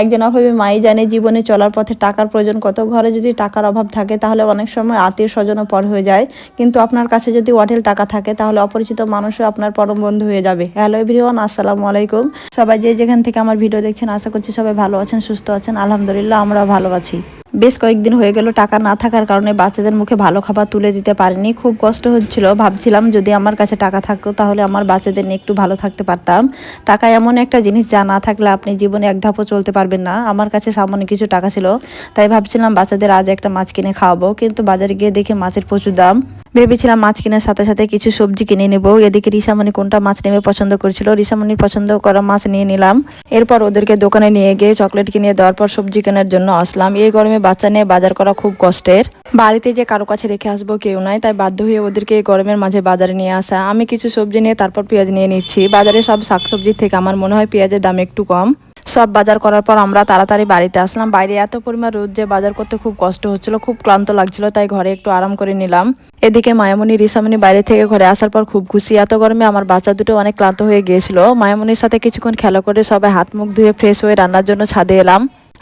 একজন অভাবী মাই জানে জীবনে চলার পথে টাকার প্রয়োজন কত। ঘরে যদি টাকার অভাব থাকে তাহলে অনেক সময় আত্মীয় স্বজনও পর হয়ে যায়, কিন্তু আপনার কাছে যদি অঢেল টাকা থাকে তাহলে অপরিচিত মানুষও আপনার পরম বন্ধু হয়ে যাবে। হ্যালো এভরিওয়ান, আসসালামু আলাইকুম। সবাই যে যেখান থেকে আমার ভিডিও দেখছেন আশা করছি সবাই ভালো আছেন, সুস্থ আছেন। আলহামদুলিল্লাহ আমরাও ভালো আছি। বেশ কয়েকদিন হয়ে গেল টাকা না থাকার কারণে বাচ্চাদের মুখে ভালো খাবার তুলে দিতে পারিনি, খুব কষ্ট হচ্ছিল। ভাবছিলাম যদি আমার কাছে টাকা থাকতো তাহলে আমার বাচ্চাদের নিয়ে একটু ভালো থাকতে পারতাম। টাকা এমন একটা জিনিস যা না থাকলে আপনি জীবনে এক ধাপও চলতে পারবেন না। আমার কাছে সামান্য কিছু টাকা ছিল, তাই ভাবছিলাম বাচ্চাদের আজ একটা মাছ কিনে খাওয়াবো, কিন্তু বাজারে গিয়ে দেখে মাছের প্রচুর দাম। ভেবেছিলাম মাছ কেনার সাথে সাথে কিছু সবজি কিনে নেব। এদিকে রিসামণি কোনটা মাছ নেবে পছন্দ করছিল, রিসামণির পছন্দ করা মাছ নিয়ে নিলাম। এরপর ওদেরকে দোকানে নিয়ে গিয়ে চকলেট কিনে দেওয়ার পর সবজি কেনার জন্য আসলাম। এই গরমে বাচ্চা নিয়ে বাজার করা খুব কষ্টের। বাড়িতে যে কারো কাছে রেখে আসবো কেউ নাই, তাই বাধ্য হয়ে ওদেরকে এই গরমের মাঝে বাজারে নিয়ে আসা। আমি কিছু সবজি নিয়ে তারপর পেঁয়াজ নিয়ে নিচ্ছি। বাজারে সব শাকসবজির থেকে আমার মনে হয় পেঁয়াজের দাম একটু কম। সব বাজার করার পর আমরা তাড়াতাড়ি বাড়িতে আসলাম। বাইরে এত পরিমাণ রোদ যে বাজার করতে খুব কষ্ট হচ্ছিল, খুব ক্লান্ত লাগছিল, তাই ঘরে একটু আরাম করে নিলাম। এদিকে মায়ামণি রিসামণি বাইরে থেকে ঘরে আসার পর খুব খুশি। এত গরমে আমার বাচ্চা দুটো অনেক ক্লান্ত হয়ে গিয়েছিল। মায়ামণির সাথে কিছুক্ষণ খেলা করে সবাই হাত মুখ ধুয়ে ফ্রেশ হয়ে রান্নার জন্য ছাদে এলাম।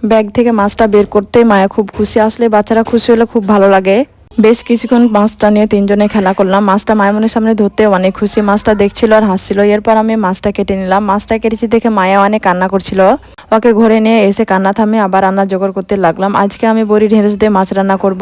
ব্যাগ থেকে মাছটা বের করতে মায়া খুব খুশি। আসলে বাচ্চারা খুশি হলে খুব ভালো লাগে। বেশ কিছুক্ষণ মাছটা নিয়ে তিনজনে খেলা করলাম। মাছটা মায়ামণির সামনে ধরতে অনেক খুশি। মাছটা দেখছিল আর হাসছিল। এরপর আমি মাছটা কেটে নিলাম। মাছটা কেটেছি দেখে মায়া অনেক কান্না করছিল। ওকে ঘরে নিয়ে এসে কান্না থামে আবার রান্না জোগাড় করতে লাগলাম। আজকে আমি বড়ি ঢেঁড়স দিয়ে মাছ রান্না করব।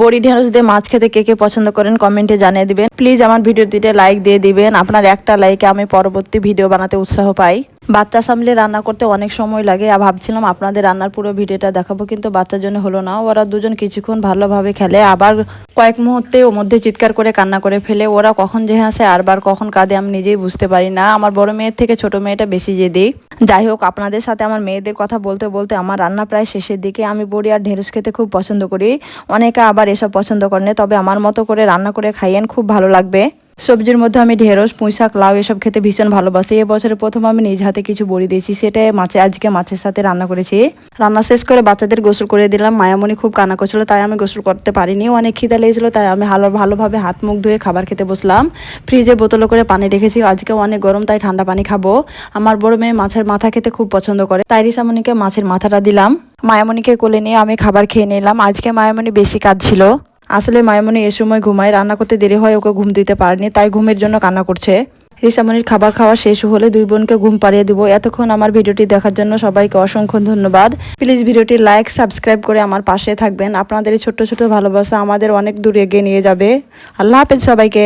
বড়ি ঢেঁড়স দিয়ে মাছ খেতে কে কে পছন্দ করেন কমেন্টে জানিয়ে দিবেন। প্লিজ আমার ভিডিওটিতে লাইক দিয়ে দিবেন। আপনার একটা লাইকে আমি পরবর্তী ভিডিও বানাতে উৎসাহ পাই। বাচ্চা সামলে রান্না করতে অনেক সময় লাগে, আর ভাবছিলাম আপনাদের রান্নার পুরো ভিডিওটা দেখাবো, কিন্তু বাচ্চার জন্য হলো না। ওরা দুজন কিছুক্ষণ ভালোভাবে খেলে, আবার কয়েক মুহূর্তে ওর মধ্যে চিৎকার করে কান্না করে ফেলে। ওরা কখন যে হাসে আরবার কখন কাঁদে আমি নিজেই বুঝতে পারি না। আমার বড় মেয়ের থেকে ছোট মেয়েটা বেশি জেদি। যাই হোক, আপনাদের সাথে আমার মেয়েদের কথা বলতে বলতে আমার রান্না প্রায় শেষের দিকে। আমি বড়ি আর ঢেঁড়স খেতে খুব পছন্দ করি, অনেকে আবার এসব পছন্দ করেন, তবে আমার মতো করে রান্না করে খাইয়েন, খুব ভালো লাগবে। সবজির মধ্যে আমি ঢেঁড়স, পুঁইশাক, লাউ এসব খেতে ভীষণ ভালোবাসি। এবছরের প্রথম আমি নিজ হাতে কিছু বড়ি দিয়েছি, সেটাই আজকে মাছের সাথে রান্না করেছি। রান্না শেষ করে বাচ্চাদের গোসল করে দিলাম। মায়ামণি খুব কান্না করছিল, তাই আমি গোসল করতে পারিনি। অনেক খিদা লেগেছিল, তাই আমি ভালোভাবে হাত মুখ ধুয়ে খাবার খেতে বসলাম। ফ্রিজে বোতলে করে পানি রেখেছি, আজকে অনেক গরম তাই ঠান্ডা পানি খাবো। আমার বড় মেয়ে মাছের মাথা খেতে খুব পছন্দ করে, তাই রিসামণিকে মাছের মাথাটা দিলাম। মায়ামণিকে কোলে নিয়ে আমি খাবার খেয়ে নিলাম। আজকে মায়ামণি বেশি কাজ ছিল। আসলে মায়ামণি এ সময় ঘুমায়, রান্না করতে দেরি হয়, ওকে ঘুম দিতে পারেনি, তাই ঘুমের জন্য কান্না করছে। রিসামণির খাবার খাওয়া শেষ হলে দুই বোনকে ঘুম পাড়িয়ে দিব। এতক্ষণ আমার ভিডিওটি দেখার জন্য সবাইকে অসংখ্য ধন্যবাদ। প্লিজ ভিডিওটি লাইক সাবস্ক্রাইব করে আমার পাশে থাকবেন। আপনাদের এই ছোট্ট ছোট ভালোবাসা আমাদের অনেক দূর এগিয়ে নিয়ে যাবে। আল্লাহ হাফেজ সবাইকে।